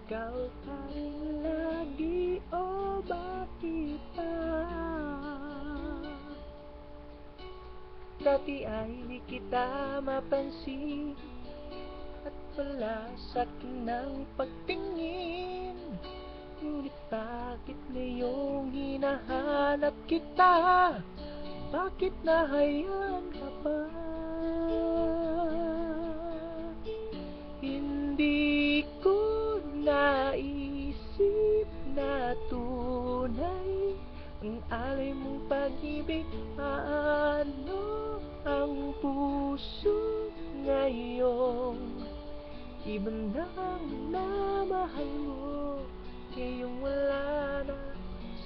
ikaw pa rin lagi, o bakit ba? Dati ay di kita mapansin at wala sa'kin ng pagtingin, ngunit bakit ngayong hinahanap kita? Bakit nahayaan ka pa? Hindi ko naisip na tunay ang alay mong pag-ibig. Paano ang puso ngayong iba nang namahal mo? Ngayong wala na,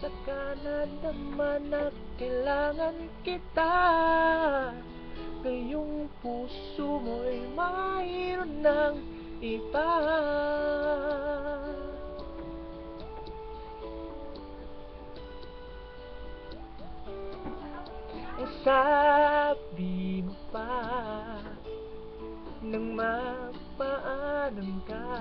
saka na naman at kailangan kita. Ngayong puso mo'y mayroon ng iba. Ang sabi mo pa nang magpaalam ka,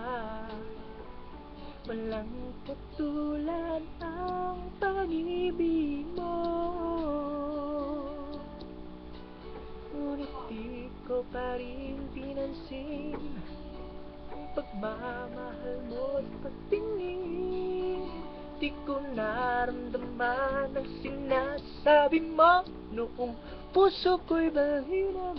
walang katulad ang pag-ibig mo. Ngunit di ko pa rin pinansin ang pagmamahal mo't pagtingin. Di ko naramdaman ang sinasabi mo noong puso ko'y balina.